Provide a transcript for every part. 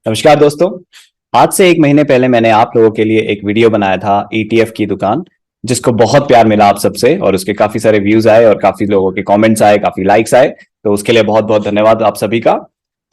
नमस्कार दोस्तों। आज से 1 महीने पहले मैंने आप लोगों के लिए एक वीडियो बनाया था ईटीएफ की दुकान, जिसको बहुत प्यार मिला आप सबसे और उसके काफी सारे व्यूज आए और काफी लोगों के कमेंट्स आए, काफी लाइक्स आए। तो उसके लिए बहुत बहुत धन्यवाद आप सभी का।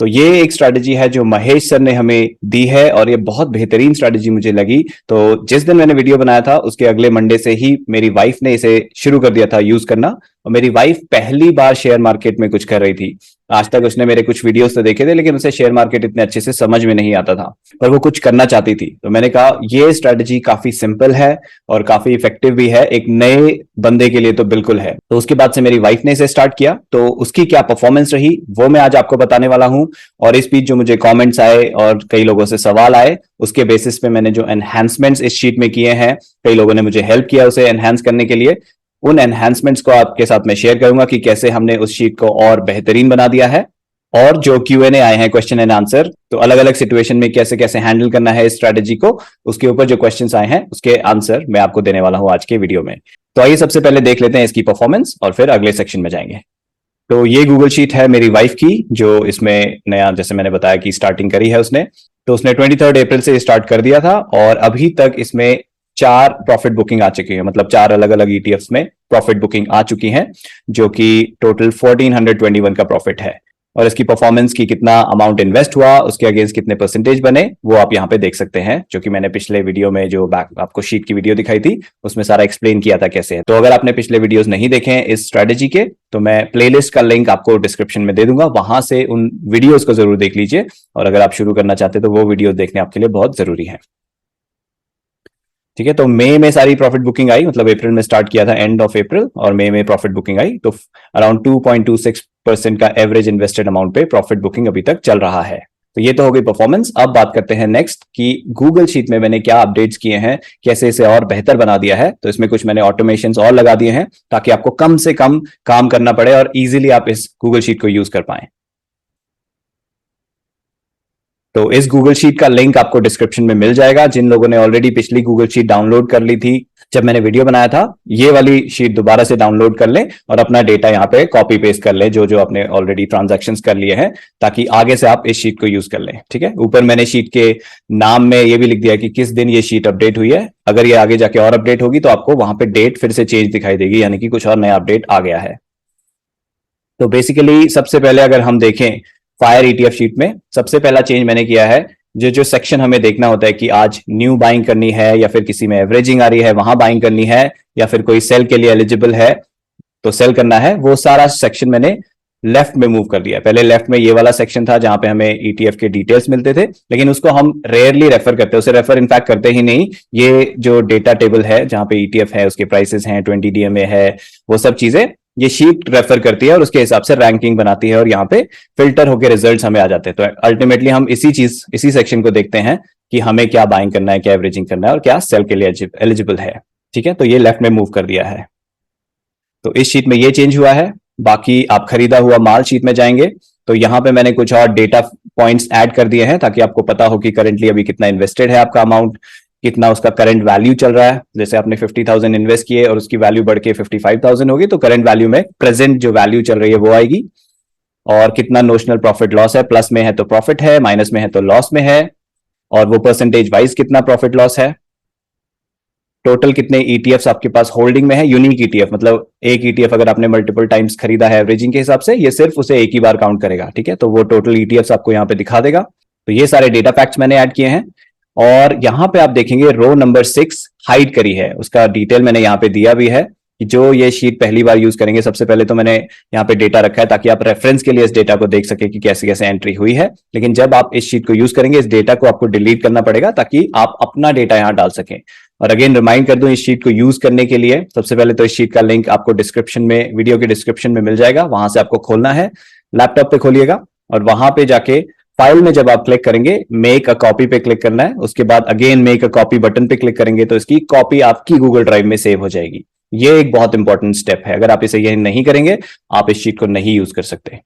तो ये एक स्ट्रैटेजी है जो महेश सर ने हमें दी है और ये बहुत बेहतरीन स्ट्रैटेजी मुझे लगी। तो जिस दिन मैंने वीडियो बनाया था उसके अगले मंडे से ही मेरी वाइफ ने इसे शुरू कर दिया था यूज करना। और मेरी वाइफ पहली बार शेयर मार्केट में कुछ कर रही थी। आज तक उसने मेरे कुछ वीडियोस तो देखे थे, लेकिन उसे शेयर मार्केट इतने अच्छे से समझ में नहीं आता था, पर वो कुछ करना चाहती थी। तो मैंने कहा ये स्ट्रैटेजी काफी सिंपल है और काफी इफेक्टिव भी है, एक नए बंदे के लिए तो बिल्कुल है। तो उसके बाद से मेरी वाइफ ने इसे स्टार्ट किया, तो उसकी क्या परफॉर्मेंस रही वो मैं आज आपको बताने वाला हूं। और इस बीच जो मुझे कमेंट्स आए और कई लोगों से सवाल आए, उसके बेसिस पे मैंने जो एनहांसमेंट्स इस शीट में किए हैं, कई लोगों ने मुझे हेल्प किया उसे एनहांस करने के लिए। उन एनहांसमेंट्स को आपके साथ मैं शेयर करूंगा कि कैसे हमने उस शीट को और बेहतरीन बना दिया है। और जो Q&A आए हैं, क्वेश्चन एंड आंसर, तो अलग अलग सिचुएशन में कैसे कैसे हैंडल करना है इस स्ट्रैटेजी को, उसके ऊपर जो क्वेश्चंस आए हैं उसके आंसर मैं आपको देने वाला हूं आज के वीडियो में। तो आइए सबसे पहले देख लेते हैं इसकी परफॉर्मेंस और फिर अगले सेक्शन में जाएंगे। तो ये गूगल शीट है मेरी वाइफ की, जो इसमें नया, जैसे मैंने बताया कि स्टार्टिंग करी है उसने। तो उसने 23 अप्रैल से स्टार्ट कर दिया था और अभी तक इसमें 4 प्रॉफिट बुकिंग आ चुकी है, मतलब 4 अलग अलग ईटीएफ्स में प्रॉफिट बुकिंग आ चुकी है, जो कि टोटल 1421 का प्रॉफिट है। और इसकी परफॉर्मेंस की कितना अमाउंट इन्वेस्ट हुआ, उसके अगेंस्ट कितने परसेंटेज बने, वो आप यहाँ पे देख सकते हैं, जो कि मैंने पिछले वीडियो में जो बैक आपको शीट की वीडियो दिखाई थी उसमें सारा एक्सप्लेन किया था कैसे है। तो अगर आपने पिछले वीडियोस नहीं देखे हैं इस स्ट्रेटेजी के, तो मैं प्लेलिस्ट का लिंक आपको डिस्क्रिप्शन में दे दूंगा, वहां से उन वीडियोस को जरूर देख लीजिए। और अगर आप शुरू करना चाहते तो वो वीडियो देखने आपके लिए बहुत जरूरी है। ठीक है, तो मई में सारी प्रॉफिट बुकिंग आई, मतलब अप्रैल में स्टार्ट किया था, एंड ऑफ अप्रैल, और मई में प्रॉफिट बुकिंग आई। तो अराउंड 2.26% का एवरेज इन्वेस्टेड अमाउंट पे प्रॉफिट बुकिंग अभी तक चल रहा है। तो ये तो हो गई परफॉर्मेंस। अब बात करते हैं नेक्स्ट कि गूगल शीट में मैंने क्या अपडेट्स किए हैं, कैसे इसे और बेहतर बना दिया है। तो इसमें कुछ मैंने ऑटोमेशंस और लगा दिए हैं ताकि आपको कम से कम काम करना पड़े और इजीली आप इस गूगल शीट को यूज कर पाएं। तो इस गूगल शीट का लिंक आपको डिस्क्रिप्शन में मिल जाएगा। जिन लोगों ने ऑलरेडी पिछली गूगल शीट डाउनलोड कर ली थी जब मैंने वीडियो बनाया था, ये वाली शीट दोबारा से डाउनलोड कर लें और अपना डेटा यहाँ पे कॉपी पेस्ट कर लें, जो जो आपने ऑलरेडी ट्रांजैक्शंस कर लिए हैं, ताकि आगे से आप इस शीट को यूज कर लें। ठीक है, ऊपर मैंने शीट के नाम में ये भी लिख दिया कि किस दिन ये शीट अपडेट हुई है। अगर ये आगे जाके और अपडेट होगी तो आपको वहां पे डेट फिर से चेंज दिखाई देगी, यानी कि कुछ और नया अपडेट आ गया है। तो बेसिकली सबसे पहले अगर हम देखें फायर ईटीएफ शीट में, सबसे पहला चेंज मैंने किया है, जो जो सेक्शन हमें देखना होता है कि आज न्यू बाइंग करनी है या फिर किसी में एवरेजिंग आ रही है वहां बाइंग करनी है, या फिर कोई सेल के लिए एलिजिबल है तो सेल करना है, वो सारा सेक्शन मैंने लेफ्ट में मूव कर दिया। पहले लेफ्ट में ये वाला सेक्शन था जहां पे हमें ईटीएफ के डिटेल्स मिलते थे, लेकिन उसको हम रेयरली रेफर करते हैं, उसे रेफर इनफैक्ट करते ही नहीं। ये जो डेटा टेबल है जहां पे ईटीएफ है, उसके प्राइसेस हैं, 20 डीएमए है, वो सब चीजें ये शीट रेफर करती है और उसके हिसाब से रैंकिंग बनाती है और यहाँ पे फिल्टर होकर रिजल्ट्स हमें आ जाते हैं। तो अल्टीमेटली हम इसी सेक्शन को देखते हैं कि हमें क्या बाइंग करना है, क्या एवरेजिंग करना है और क्या सेल के लिए एलिजिबल है। ठीक है, तो ये लेफ्ट में मूव कर दिया है। तो इस शीट में ये चेंज हुआ है। बाकी आप खरीदा हुआ माल शीट में जाएंगे तो यहाँ पे मैंने कुछ और डेटा पॉइंट्स ऐड कर दिए हैं ताकि आपको पता हो कि करेंटली अभी कितना इन्वेस्टेड है आपका अमाउंट, कितना उसका करंट वैल्यू चल रहा है। जैसे आपने 50,000 इन्वेस्ट किए और उसकी वैल्यू बढ़ के 55,000 होगी, तो करंट वैल्यू में प्रेजेंट जो वैल्यू चल रही है वो आएगी। और कितना नोशनल प्रॉफिट लॉस है, प्लस में है तो प्रॉफिट है, माइनस में है तो लॉस में है, और वो परसेंटेज वाइज कितना प्रॉफिट लॉस है। टोटल कितने ईटीएफ्स आपके पास होल्डिंग में है, यूनिक ईटीएफ, मतलब एक ईटीएफ अगर आपने मल्टीपल टाइम्स खरीदा है एवरेजिंग के हिसाब से, ये सिर्फ उसे एक ही बार काउंट करेगा। ठीक है, तो वो टोटल ईटीएफ्स आपको यहाँ पे दिखा देगा। तो ये सारे डेटा फैक्ट्स मैंने ऐड किए हैं। और यहाँ पे आप देखेंगे रो नंबर 6 हाइड करी है, उसका डिटेल मैंने यहाँ पे दिया भी है कि जो ये शीट पहली बार यूज करेंगे, सबसे पहले तो मैंने यहाँ पे डेटा रखा है ताकि आप रेफरेंस के लिए इस डेटा को देख सके कि कैसे कैसे एंट्री हुई है। लेकिन जब आप इस शीट को यूज करेंगे, इस डेटा को आपको डिलीट करना पड़ेगा ताकि आप अपना डेटा यहाँ डाल सकें। और अगेन रिमाइंड कर दूं, इस शीट को यूज करने के लिए सबसे पहले तो इस शीट का लिंक आपको डिस्क्रिप्शन में, वीडियो के डिस्क्रिप्शन में मिल जाएगा, वहां से आपको खोलना है। लैपटॉप पे खोलिएगा और वहां पे जाके फाइल में जब आप क्लिक करेंगे, मेक अ कॉपी पे क्लिक करना है। उसके बाद again make a copy button पे क्लिक करेंगे तो इसकी कॉपी आपकी गूगल ड्राइव में सेव हो जाएगी। ये एक बहुत इंपॉर्टेंट स्टेप है, अगर आप इसे ये नहीं करेंगे आप इस शीट को नहीं यूज कर सकते।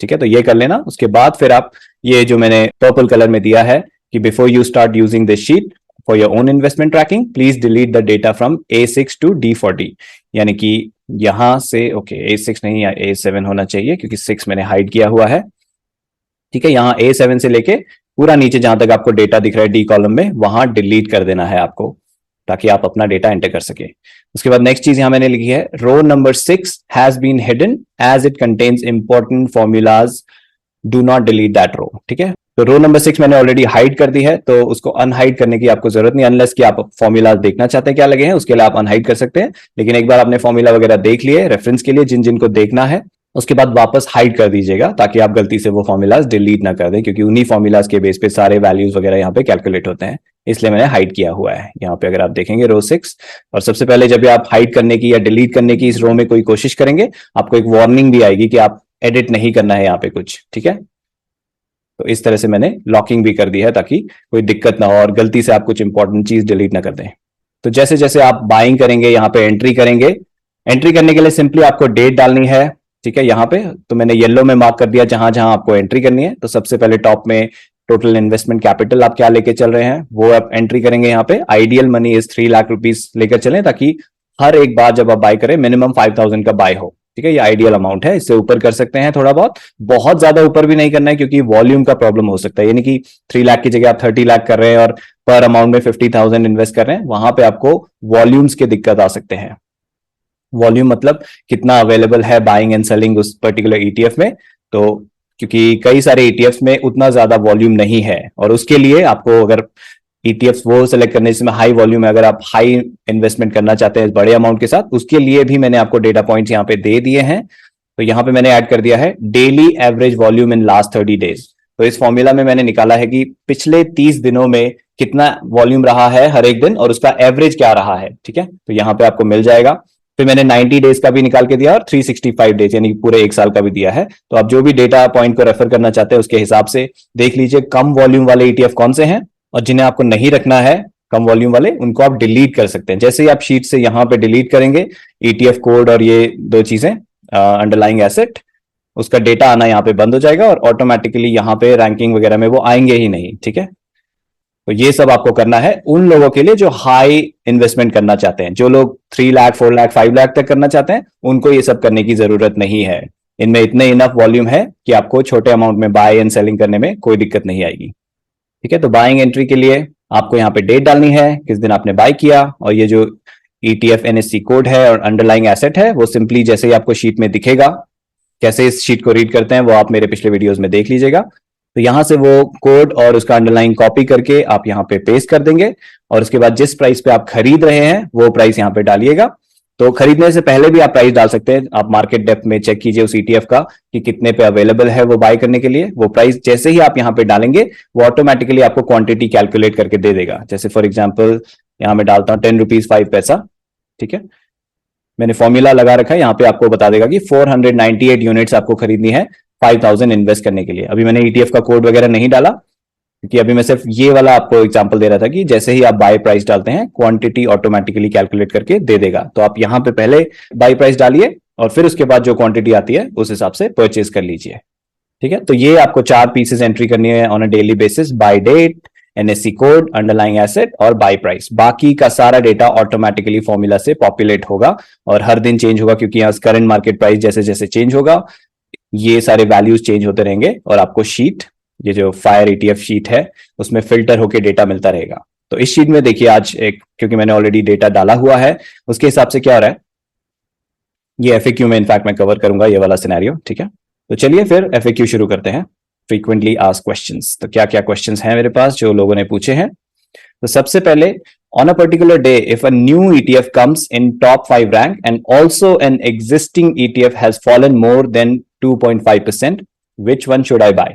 ठीक है, तो ये कर लेना। उसके बाद फिर आप ये जो मैंने पर्पल कलर में दिया है कि before you start using this sheet for your own investment tracking, please delete the data from A6 to D40, यानी कि यहां से, ओके A6 नहीं, A7 होना चाहिए क्योंकि 6 मैंने हाइड किया हुआ है। ठीक है, यहाँ A7 से लेके पूरा नीचे जहां तक आपको डेटा दिख रहा है डी कॉलम में, वहां डिलीट कर देना है आपको, ताकि आप अपना डेटा एंटर कर सके। उसके बाद नेक्स्ट चीज यहां मैंने लिखी है, row number 6 has been hidden as it contains important formulas, do not delete that row. ठीक है, तो रो नंबर 6 मैंने ऑलरेडी हाइड कर दी है, तो उसको अनहाइड करने की आपको जरूरत नहीं, अनलेस कि आप फॉर्मूलाज देखना चाहते हैं क्या लगे हैं, उसके लिए आप अनहाइड कर सकते हैं। लेकिन एक बार आपने फॉर्मूला वगैरह देख लिए रेफरेंस के लिए, जिन जिनको देखना है, उसके बाद वापस हाइड कर दीजिएगा, ताकि आप गलती से वो फॉर्मूलाज डिलीट ना कर दें, क्योंकि उन्हीं फॉर्मूलाज के बेस पे सारे वैल्यूज वगैरह यहाँ पे कैलकुलेट होते हैं, इसलिए मैंने हाइड किया हुआ है यहाँ पे। अगर आप देखेंगे रो 6, और सबसे पहले जब आप हाइड करने की या डिलीट करने की इस रो में कोई कोशिश करेंगे, आपको एक वार्निंग भी आएगी कि आप एडिट नहीं करना है यहाँ पे कुछ। ठीक है, तो इस तरह से मैंने लॉकिंग भी कर दी है, ताकि कोई दिक्कत ना हो और गलती से आप कुछ इंपॉर्टेंट चीज डिलीट ना कर दें। तो जैसे जैसे आप बाइंग करेंगे, यहाँ पे एंट्री करेंगे, एंट्री करने के लिए सिंपली आपको डेट डालनी है। ठीक है, यहाँ पे तो मैंने येलो में मार्क कर दिया जहां जहां आपको एंट्री करनी है। तो सबसे पहले टॉप में टोटल इन्वेस्टमेंट कैपिटल आप क्या लेके चल रहे हैं वो आप एंट्री करेंगे। यहाँ पे ideal money is 3 lakh rupees लेकर चलें, ताकि हर एक बार जब आप बाय करें मिनिमम 5,000 का बाय हो। ठीक है, ये आइडियल अमाउंट है, इससे ऊपर कर सकते हैं थोड़ा बहुत ज्यादा ऊपर भी नहीं करना है, क्योंकि वॉल्यूम का प्रॉब्लम हो सकता है। यानी कि 3 लाख की जगह आप 30 लाख कर रहे हैं और पर अमाउंट में 50,000 इन्वेस्ट कर रहे हैं, वहां पे आपको वॉल्यूम्स के दिक्कत आ सकते हैं। वॉल्यूम मतलब कितना अवेलेबल है बाइंग एंड सेलिंग उस पर्टिकुलर ईटीएफ में। तो क्योंकि कई सारे ईटीएफ में उतना ज्यादा वॉल्यूम नहीं है, और उसके लिए आपको अगर ईटीएफ वो सेलेक्ट करने जिसमें हाई वॉल्यूम है, अगर आप हाई इन्वेस्टमेंट करना चाहते हैं बड़े अमाउंट के साथ, उसके लिए भी मैंने आपको डेटा पॉइंट्स यहाँ पे दे दिए हैं। तो यहाँ पे मैंने ऐड कर दिया है daily average volume in last 30 days. तो इस फॉर्मूला में मैंने निकाला है कि पिछले 30 दिनों में कितना वॉल्यूम रहा है हर एक दिन, और उसका एवरेज क्या रहा है। ठीक है, तो यहाँ पे आपको मिल जाएगा। फिर मैंने 90 डेज का भी निकाल के दिया और 365 डेज यानी पूरे एक साल का भी दिया है। तो आप जो भी डेटा पॉइंट को रेफर करना चाहते हैं उसके हिसाब से देख लीजिए कम वॉल्यूम वाले ईटीएफ कौन से हैं, और जिन्हें आपको नहीं रखना है कम वॉल्यूम वाले, उनको आप डिलीट कर सकते हैं। जैसे ही आप शीट से यहाँ पे डिलीट करेंगे, ईटीएफ कोड और ये दो चीजें अंडरलाइंग एसेट, उसका डेटा आना यहाँ पे बंद हो जाएगा, और ऑटोमेटिकली यहाँ पे रैंकिंग वगैरह में वो आएंगे ही नहीं। ठीक है, तो ये सब आपको करना है उन लोगों के लिए जो हाई इन्वेस्टमेंट करना चाहते हैं। जो लोग 3 लाख 4 लाख 5 लाख तक करना चाहते हैं, उनको ये सब करने की जरूरत नहीं है। इनमें इतने इनफ वॉल्यूम है कि आपको छोटे अमाउंट में बाय एंड सेलिंग करने में कोई दिक्कत नहीं आएगी। ठीक है, तो बाइंग एंट्री के लिए आपको यहाँ पे डेट डालनी है, किस दिन आपने बाय किया, और ये जो ETF NSE कोड है और अंडरलाइंग एसेट है वो सिंपली जैसे ही आपको शीट में दिखेगा, कैसे इस शीट को रीड करते हैं वो आप मेरे पिछले वीडियोस में देख लीजिएगा। तो यहां से वो कोड और उसका अंडरलाइन कॉपी करके आप यहाँ पे पेस्ट कर देंगे, और उसके बाद जिस प्राइस पे आप खरीद रहे हैं वो प्राइस यहाँ पे डालिएगा। तो खरीदने से पहले भी आप प्राइस डाल सकते हैं, आप मार्केट डेप्थ में चेक कीजिए उस ETF का कि कितने पे अवेलेबल है वो बाय करने के लिए। वो प्राइस जैसे ही आप यहाँ पे डालेंगे वो ऑटोमेटिकली आपको क्वांटिटी कैलकुलेट करके दे देगा। जैसे फॉर एग्जाम्पल यहाँ मैं डालता हूँ 10 रुपीज 5 पैसा। ठीक है, मैंने फॉर्मूला लगा रखा है, यहाँ पे आपको बता देगा कि 498 यूनिट्स आपको खरीदनी है 5,000 इन्वेस्ट करने के लिए। अभी मैंने ETF का कोड वगैरह नहीं डाला, क्योंकि अभी मैं सिर्फ ये वाला आपको एग्जांपल दे रहा था कि जैसे ही आप बाय प्राइस डालते हैं क्वांटिटी ऑटोमेटिकली कैलकुलेट करके दे देगा। तो आप यहाँ पे पहले बाय प्राइस डालिए और फिर उसके बाद जो क्वांटिटी आती है उस हिसाब से परचेज कर लीजिए। ठीक है, तो ये आपको 4 पीसेस एंट्री करनी है on a daily basis, buy date, NSE code, underlying asset और बाय प्राइस। बाकी का सारा डेटा ऑटोमेटिकली फॉर्मूला से पॉपुलेट होगा और हर दिन चेंज होगा, क्योंकि यहाँ करंट मार्केट प्राइस जैसे जैसे चेंज होगा ये सारे वैल्यूज चेंज होते रहेंगे, और आपको शीट, ये जो फायर ETF शीट है उसमें फिल्टर होके डेटा मिलता रहेगा। तो इस शीट में देखिए आज एक, क्योंकि मैंने ऑलरेडी डेटा डाला हुआ है उसके हिसाब से क्या हो रहा है, ये FAQ में इनफैक्ट मैं कवर करूंगा ये वाला सिनेरियो। ठीक है, तो चलिए फिर FAQ शुरू करते हैं, फ्रीक्वेंटली आस्क्ड क्वेश्चंस। तो क्या क्या क्वेश्चंस हैं मेरे पास जो लोगों ने पूछे हैं। तो सबसे पहले, on a particular day if a new ETF comes in top 5 rank and also an existing ETF has fallen more than 2.5%, which one should I buy?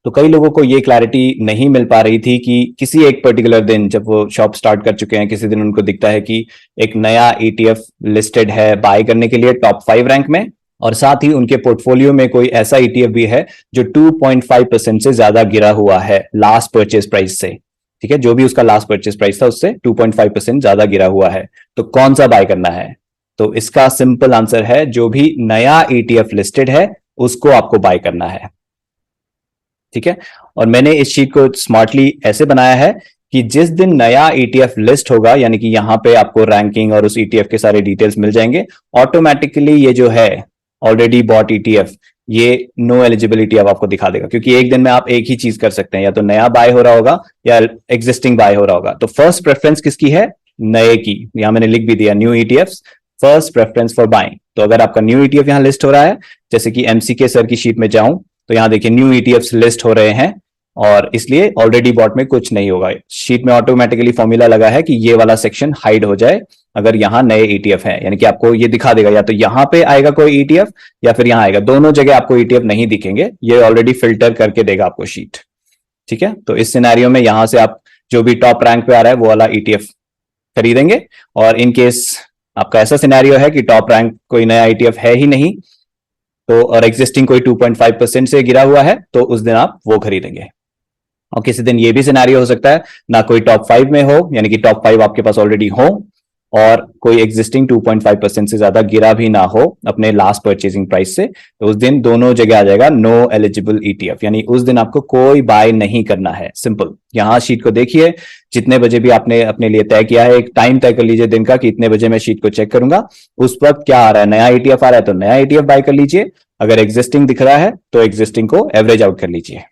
तो कई लोगों को ये क्लैरिटी नहीं मिल पा रही थी कि किसी एक पर्टिकुलर दिन जब वो शॉप स्टार्ट कर चुके हैं, किसी दिन उनको दिखता है कि एक नया ETF लिस्टेड है बाय करने के लिए टॉप 5 रैंक में, और साथ ही उनके पोर्टफोलियो में कोई ऐसा ETF भी है जो 2.5% से ज्यादा गिरा हुआ है लास्ट परचेज प्राइस से। ठीक है, जो भी उसका लास्ट परचेज प्राइस था उससे 2.5% ज्यादा गिरा हुआ है, तो कौन सा बाय करना है? तो इसका सिंपल आंसर है जो भी नया ETF लिस्टेड है उसको आपको बाय करना है। ठीक है, और मैंने इस शीट को स्मार्टली ऐसे बनाया है कि जिस दिन नया ETF लिस्ट होगा, यानी कि यहां पे आपको रैंकिंग और उस ETF के सारे डिटेल्स मिल जाएंगे, ऑटोमेटिकली ये जो है ऑलरेडी बॉट ETF ये नो एलिजिबिलिटी अब आपको दिखा देगा, क्योंकि एक दिन में आप एक ही चीज कर सकते हैं, या तो नया बाय हो रहा होगा या एग्जिस्टिंग बाय हो रहा होगा। तो फर्स्ट प्रेफरेंस किसकी है? नए की। यहां मैंने लिख भी दिया new ETFs first preference for buying. तो अगर आपका न्यू ईटीएफ यहां लिस्ट हो रहा है, जैसे कि एमसीके सर की शीट में जाऊं तो यहां देखिए न्यू ईटीएफ्स लिस्ट हो रहे हैं, और इसलिए ऑलरेडी बॉट में कुछ नहीं होगा। शीट में ऑटोमेटिकली फॉर्मूला लगा है कि ये वाला सेक्शन हाइड हो जाए अगर यहाँ नए ईटीएफ है, यानी कि आपको ये दिखा देगा या तो यहाँ पे आएगा कोई ईटीएफ या फिर यहाँ आएगा, दोनों जगह आपको ईटीएफ नहीं दिखेंगे, ये ऑलरेडी फिल्टर करके देगा आपको शीट। ठीक है, तो इस सिनेरियो में यहां से आप जो भी टॉप रैंक पे आ रहा है वो वाला ईटीएफ खरीदेंगे। और इन केस आपका ऐसा सिनेरियो है कि टॉप रैंक कोई नया ईटीएफ है ही नहीं, तो और एग्जिस्टिंग कोई 2.5% से गिरा हुआ है, तो उस दिन आप वो खरीदेंगे। और किसी दिन ये भी सिनेरियो हो सकता है ना कोई टॉप 5 में हो, यानी कि टॉप 5 आपके पास ऑलरेडी हो, और कोई एग्जिस्टिंग 2.5% से ज्यादा गिरा भी ना हो अपने लास्ट परचेजिंग प्राइस से, तो उस दिन दोनों जगह आ जाएगा नो एलिजिबल ईटीएफ, यानी उस दिन आपको कोई बाय नहीं करना है। सिंपल। यहां शीट को देखिए, जितने बजे भी आपने अपने लिए तय किया है, एक टाइम तय कर लीजिए दिन का कि इतने बजे मैं शीट को चेक करूंगा, उस वक्त क्या आ रहा है, नया ईटीएफ आ रहा है तो नया ईटीएफ बाय कर लीजिए, अगर एग्जिस्टिंग दिख रहा है तो एग्जिस्टिंग को एवरेज आउट कर लीजिए।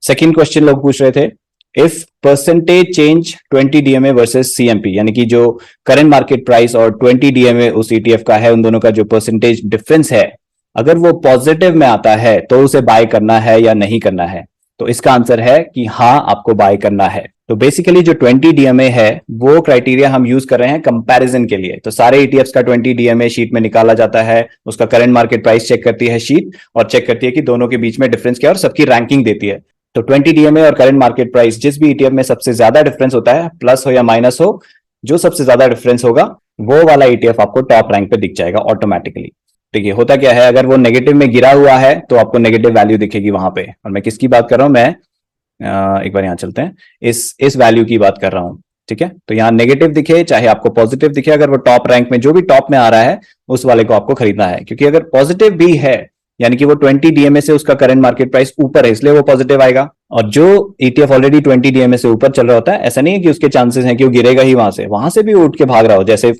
सेकंड क्वेश्चन लोग पूछ रहे थे, if percentage change 20 DMA versus CMP, यानी कि जो करंट मार्केट प्राइस और 20 डीएमए उस ईटीएफ का है, उन दोनों का जो परसेंटेज डिफरेंस है, अगर वो पॉजिटिव में आता है तो उसे बाय करना है या नहीं करना है? तो इसका आंसर है कि हाँ, आपको बाय करना है। तो बेसिकली जो 20 डीएमए है वो क्राइटेरिया हम यूज कर रहे हैं कंपैरिजन के लिए। तो सारे ईटीएफ्स का 20 डीएमए शीट में निकाला जाता है, उसका करंट मार्केट प्राइस चेक करती है शीट, और चेक करती है कि दोनों के बीच में डिफरेंस क्या है, और सबकी रैंकिंग देती है। तो 20 डीएमए और करंट मार्केट प्राइस, जिस भी ईटीएफ में सबसे ज्यादा डिफरेंस होता है, प्लस हो या माइनस हो, जो सबसे ज्यादा डिफरेंस होगा वो वाला ईटीएफ आपको टॉप रैंक पे दिख जाएगा ऑटोमेटिकली। ठीक है, होता क्या है, अगर वो नेगेटिव में गिरा हुआ है तो आपको नेगेटिव वैल्यू दिखेगी वहां पे। और मैं किसकी बात कर रहा हूं, मैं एक बार यहां चलते हैं, इस वैल्यू की बात कर रहा हूं। ठीक है, तो यहां नेगेटिव दिखे चाहे आपको पॉजिटिव दिखे, अगर वो टॉप रैंक में जो भी टॉप में आ रहा है उस वाले को आपको खरीदना है, क्योंकि अगर पॉजिटिव भी है यानी कि वो 20 डीएमए से उसका करंट मार्केट प्राइस ऊपर है, इसलिए वो पॉजिटिव आएगा। और जो ईटीएफ ऑलरेडी 20 डीएमए से ऊपर चल रहा होता है, ऐसा नहीं है कि उसके चांसेस हैं कि वो गिरेगा ही, वहां से भी उठ के भाग रहा हो। जैसे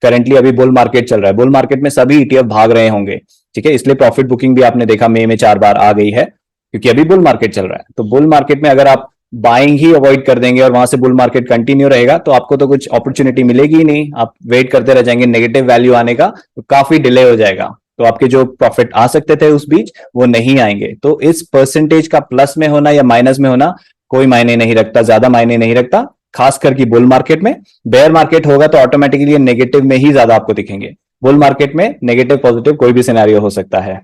करंटली अभी बुल मार्केट चल रहा है, बुल मार्केट में सभी ईटीएफ भाग रहे होंगे। ठीक है, इसलिए प्रॉफिट बुकिंग भी आपने देखा मई में 4 बार आ गई है, क्योंकि अभी बुल मार्केट चल रहा है। तो बुल मार्केट में अगर आप बाइंग ही अवॉइड कर देंगे और वहां से बुल मार्केट कंटिन्यू रहेगा, तो आपको तो कुछ अपॉर्चुनिटी मिलेगी ही नहीं, आप वेट करते रह जाएंगे नेगेटिव वैल्यू आने का, तो काफी डिले हो जाएगा, तो आपके जो प्रॉफिट आ सकते थे उस बीच वो नहीं आएंगे। तो इस परसेंटेज का प्लस में होना या माइनस में होना कोई मायने नहीं रखता, ज्यादा मायने नहीं रखता, खासकर कि बुल मार्केट में। बेयर मार्केट होगा तो ऑटोमेटिकली नेगेटिव में ही ज्यादा आपको दिखेंगे, बुल मार्केट में नेगेटिव पॉजिटिव कोई भी सिनेरियो हो सकता है।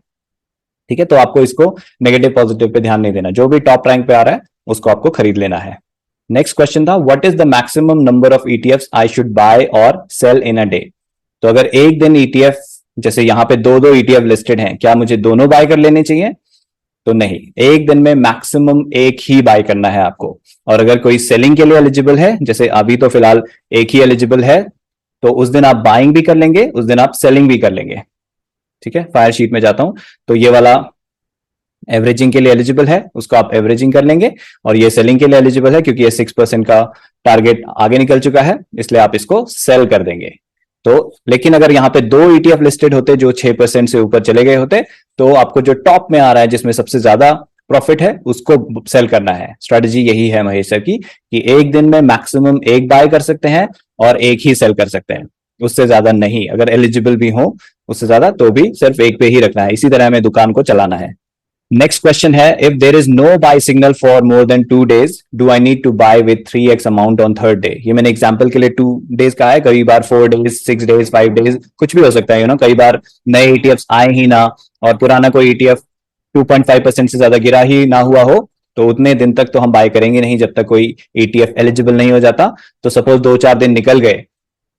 ठीक है, तो आपको इसको नेगेटिव पॉजिटिव पे ध्यान नहीं देना, जो भी टॉप रैंक पे आ रहा है उसको आपको खरीद लेना है। नेक्स्ट क्वेश्चन था, what is the maximum number of ETFs I should buy और सेल इन अ डे? तो अगर एक दिन ईटीएफ, जैसे यहां पे दो ईटीएफ लिस्टेड हैं, क्या मुझे दोनों बाय कर लेने चाहिए? तो नहीं, एक दिन में मैक्सिमम एक ही बाय करना है आपको। और अगर कोई सेलिंग के लिए एलिजिबल है, जैसे अभी तो फिलहाल एक ही एलिजिबल है, तो उस दिन आप बाइंग भी कर लेंगे, उस दिन आप सेलिंग भी कर लेंगे। ठीक है, फायर शीट में जाता हूं तो ये वाला एवरेजिंग के लिए एलिजिबल है, उसको आप एवरेजिंग कर लेंगे, और ये सेलिंग के लिए एलिजिबल है क्योंकि ये 6% का टारगेट आगे निकल चुका है, इसलिए आप इसको सेल कर देंगे। तो लेकिन अगर यहाँ पे दो ईटीएफ लिस्टेड होते जो 6% से ऊपर चले गए होते, तो आपको जो टॉप में आ रहा है जिसमें सबसे ज्यादा प्रॉफिट है उसको सेल करना है। स्ट्रेटजी यही है महेश सर की, कि एक दिन में मैक्सिमम एक बाय कर सकते हैं और एक ही सेल कर सकते हैं, उससे ज्यादा नहीं। अगर एलिजिबल भी हो उससे ज्यादा तो भी सिर्फ एक पे ही रखना है, इसी तरह हमें दुकान को चलाना है। नेक्स्ट क्वेश्चन है, if there is no buy signal for more than 2 days, do I need to buy with 3x amount on third day? ये मैंने एग्जांपल के लिए 2 days कहा है, कई बार 4 days, 6 days, 5 days, कुछ भी हो सकता है, यू नो, कई बार नए ईटीएफ आए ही ना और पुराना कोई ईटीएफ 2.5% से ज्यादा गिरा ही ना हुआ हो, तो उतने दिन तक तो हम बाय करेंगे नहीं जब तक कोई ईटीएफ एलिजिबल नहीं हो जाता। तो सपोज 2-4 दिन निकल गए,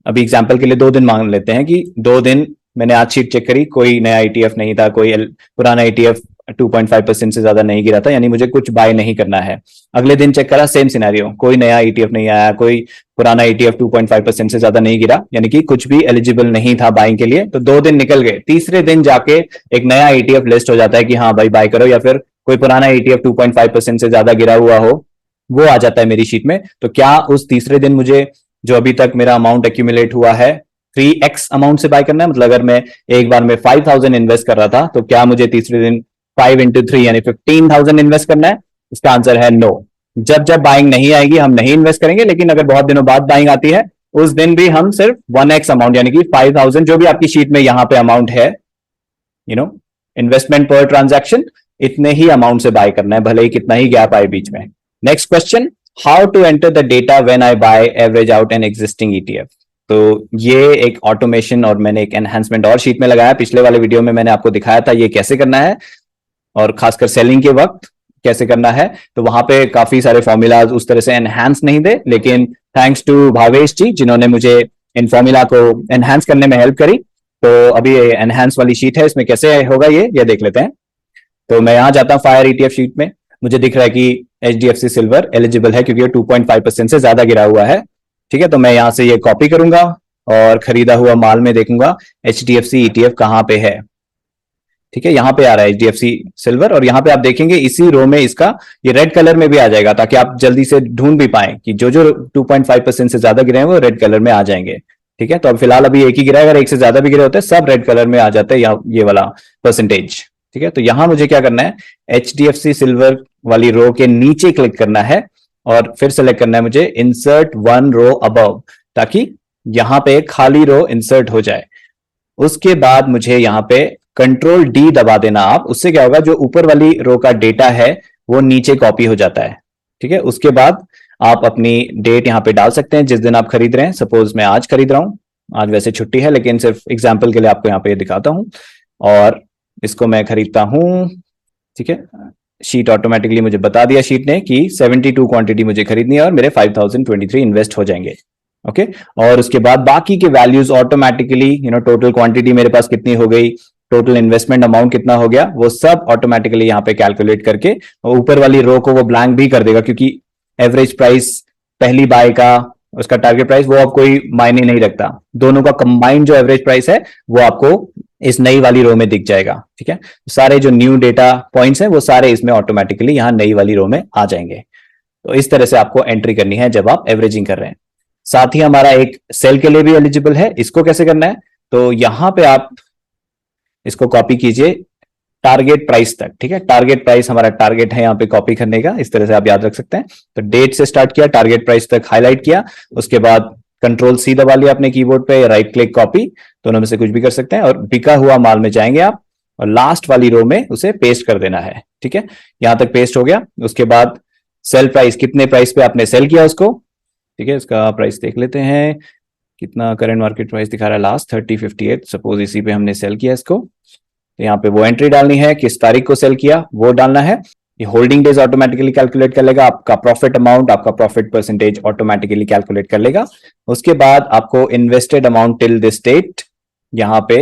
अभी एग्जाम्पल के लिए 2 दिन मान लेते हैं कि 2 दिन मैंने आज शीट चेक करी, कोई नया ईटीएफ नहीं था, कोई पुराना ईटीएफ 2.5% से ज्यादा नहीं गिरा था, यानी मुझे कुछ बाय नहीं करना है। अगले दिन चेक करा, सेम सिनेरियो, कोई नया ईटीएफ नहीं आया, कोई पुराना ईटीएफ 2.5% से ज्यादा नहीं गिरा, यानी कि कुछ भी एलिजिबल नहीं था बाइंग के लिए। तो 2 दिन निकल गए, तीसरे दिन जाके एक नया ईटीएफ लिस्ट हो जाता है कि हाँ भाई बाय करो, या फिर कोई पुराना ईटीएफ 2.5% से ज्यादा गिरा हुआ हो वो आ जाता है मेरी शीट में। तो क्या उस तीसरे दिन मुझे जो अभी तक मेरा अमाउंट एक्यूमुलेट हुआ है 3x अमाउंट से बाय करना है, मतलब अगर मैं एक बार में 5,000 इन्वेस्ट कर रहा था तो क्या मुझे तीसरे दिन 5 into 3 यानी 15,000 इन्वेस्ट करना है? इसका आंसर है नो। जब जब बाइंग नहीं आएगी हम नहीं इन्वेस्ट करेंगे, लेकिन अगर बहुत दिनों बाद बाइंग आती है उस दिन भी हम सिर्फ 1x अमाउंट यानी कि 5,000 जो भी आपकी शीट में यहां पे अमाउंट है, इन्वेस्टमेंट पर ट्रांजैक्शन, इतने ही अमाउंट से बाय करना है, भले ही कितना ही गैप आए बीच में। Next question, how to enter the data when I buy average out an existing ETF. तो ये एक ऑटोमेशन और मैंने एक एनहांसमेंट और शीट में लगाया, पिछले वाले वीडियो में मैंने आपको दिखाया था ये कैसे करना है और खासकर सेलिंग के वक्त कैसे करना है। तो वहां पे काफी सारे फॉर्मूलाज उस तरह से एनहांस नहीं थे, लेकिन थैंक्स टू भावेश जी जिन्होंने मुझे इन फॉर्मूला को एनहांस करने में हेल्प करी। तो अभी ये एनहांस वाली शीट है, इसमें कैसे होगा ये देख लेते हैं। तो मैं यहां जाता हूं फायर ईटीएफ शीट में, मुझे दिख रहा है कि एचडीएफसी सिल्वर एलिजिबल है क्योंकि 2.5% से ज्यादा गिरा हुआ है। ठीक है, तो मैं यहां से ये कॉपी करूंगा और खरीदा हुआ माल में देखूंगा एचडीएफसी ईटीएफ कहां पे है। ठीक है, यहां पे आ रहा है एचडीएफसी सिल्वर और यहां पे आप देखेंगे इसी रो में इसका ये रेड कलर में भी आ जाएगा ताकि आप जल्दी से ढूंढ भी पाएं कि जो जो 2.5% से ज्यादा गिरे हैं वो रेड कलर में आ जाएंगे। ठीक है, तो अब फिलहाल अभी एक ही गिरा है, अगर एक से ज्यादा भी गिरे होते हैं सब रेड कलर में आ जाते हैं ये वाला परसेंटेज। ठीक है, तो यहां मुझे क्या करना है, एचडीएफसी सिल्वर वाली रो के नीचे क्लिक करना है और फिर सेलेक्ट करना है मुझे इंसर्ट वन रो अबव, ताकि यहां पे खाली रो इंसर्ट हो जाए। उसके बाद मुझे यहां पे कंट्रोल डी दबा देना आप, उससे क्या होगा जो ऊपर वाली रो का डेटा है वो नीचे कॉपी हो जाता है। ठीक है, उसके बाद आप अपनी डेट यहां पे डाल सकते हैं जिस दिन आप खरीद रहे हैं। सपोज मैं आज खरीद रहा हूं, आज वैसे छुट्टी है लेकिन सिर्फ एग्जाम्पल के लिए आपको यहाँ पे दिखाता हूं और इसको मैं खरीदता हूं। ठीक है, शीट ऑटोमेटिकली मुझे बता दिया शीट ने कि 72 क्वांटिटी मुझे खरीदनी है और मेरे 5023 इन्वेस्ट हो जाएंगे। ओके, और उसके बाद बाकी के वैल्यूज ऑटोमेटिकली टोटल क्वांटिटी मेरे पास कितनी हो गई, टोटल इन्वेस्टमेंट अमाउंट कितना हो गया, वो सब ऑटोमेटिकली यहाँ पे कैलकुलेट करके ऊपर वाली रो को वो ब्लैंक भी कर देगा क्योंकि एवरेज प्राइस पहली बाय का उसका टारगेट प्राइस वो अब कोई मायने नहीं रखता, दोनों का कंबाइंड जो एवरेज प्राइस है वो आपको इस नई वाली रो में दिख जाएगा। ठीक है, सारे जो न्यू डेटा पॉइंट्स हैं वो सारे इसमें ऑटोमेटिकली यहाँ नई वाली रो में आ जाएंगे। तो इस तरह से आपको एंट्री करनी है जब आप एवरेजिंग कर रहे हैं। साथ ही हमारा एक सेल के लिए भी एलिजिबल है, इसको कैसे करना है, तो यहां पे आप इसको कॉपी कीजिए टारगेट प्राइस तक। ठीक है, टारगेट प्राइस हमारा टारगेट है यहाँ पे कॉपी करने का, इस तरह से आप याद रख सकते हैं। तो डेट से स्टार्ट किया, टारगेट प्राइस तक हाईलाइट किया, उसके बाद कंट्रोल सी दबा लिया अपने कीबोर्ड पे, राइट क्लिक कॉपी, दोनों में से कुछ भी कर सकते हैं और बिका हुआ माल में जाएंगे आप और लास्ट वाली रो में उसे पेस्ट कर देना है। ठीक है, यहां तक पेस्ट हो गया। उसके बाद सेल प्राइस, कितने प्राइस पे आपने सेल किया उसको। ठीक है, इसका प्राइस देख लेते हैं कितना करंट मार्केट प्राइस दिखा रहा है, लास्ट 3058, सपोज इसी पे हमने सेल किया इसको। तो यहाँ पे वो एंट्री डालनी है, किस तारीख को सेल किया वो डालना है। ये होल्डिंग डेज ऑटोमेटिकली कैलकुलेट कर लेगा, आपका प्रॉफिट अमाउंट, आपका प्रॉफिट परसेंटेज ऑटोमेटिकली कैलकुलेट कर लेगा। उसके बाद आपको invested amount till this date यहाँ पे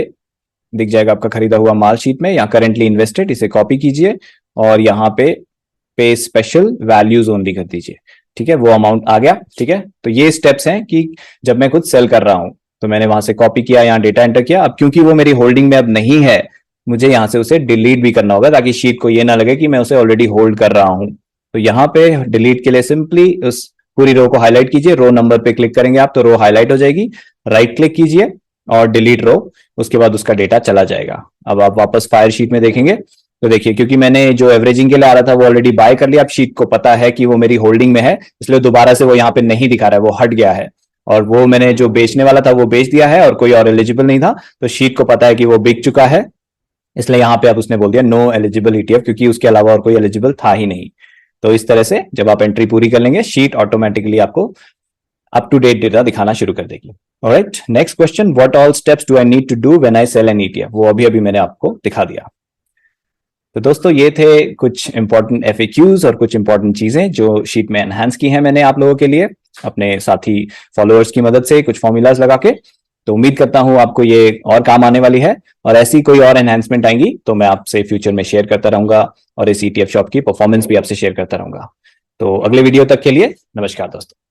दिख जाएगा आपका खरीदा हुआ माल शीट में, यहाँ करेंटली इन्वेस्टेड, इसे कॉपी कीजिए और यहाँ पे स्पेशल वैल्यूज ओनली कर दीजिए। ठीक है, वो अमाउंट आ गया। ठीक है, तो ये स्टेप्स हैं कि जब मैं कुछ सेल कर रहा हूं तो मैंने वहां से कॉपी किया, यहाँ डेटा एंटर किया। अब क्योंकि वो मेरी होल्डिंग में अब नहीं है, मुझे यहां से उसे डिलीट भी करना होगा ताकि शीट को ये ना लगे कि मैं उसे ऑलरेडी होल्ड कर रहा हूं। तो यहाँ पे डिलीट के लिए सिंपली उस पूरी रो को हाईलाइट कीजिए, रो नंबर पे क्लिक करेंगे आप तो रो हाईलाइट हो जाएगी, राइट क्लिक कीजिए और डिलीट रो, उसके बाद उसका डेटा चला जाएगा। अब आप वापस फायर शीट में देखेंगे तो देखिए क्योंकि मैंने जो एवरेजिंग के लिए आ रहा था वो ऑलरेडी बाय कर लिया, अब शीट को पता है कि वो मेरी होल्डिंग में है, इसलिए दोबारा से वो यहाँ पे नहीं दिखा रहा है, वो हट गया है। और वो मैंने जो बेचने वाला था वो बेच दिया है और कोई और एलिजिबल नहीं था, तो शीट को पता है कि वो बिक चुका है, इसलिए यहाँ पे अब उसने बोल दिया नो एलिजिबल ईटीएफ, क्योंकि उसके अलावा और कोई एलिजिबल था ही नहीं। तो इस तरह से जब आप एंट्री पूरी कर लेंगे शीट ऑटोमेटिकली आपको अप टू डेट डेटा दिखाना शुरू कर देगी। Alright, next question, what all steps do I need to do when I sell an ETF, वो अभी मैंने आपको दिखा दिया। तो दोस्तों ये थे कुछ इंपॉर्टेंट एफएक्यूज और कुछ इंपॉर्टेंट चीजें जो शीट में एनहांस की हैं मैंने आप लोगों के लिए अपने साथी फॉलोअर्स की मदद से कुछ फॉर्मूलाज लगा के। तो उम्मीद करता हूं आपको ये और काम आने वाली है और ऐसी कोई और एनहांसमेंट आएंगी तो मैं आपसे फ्यूचर में शेयर करता रहूंगा और इस ईटीएफ शॉप की परफॉर्मेंस भी आपसे शेयर करता रहूंगा। तो अगले वीडियो तक के लिए नमस्कार दोस्तों।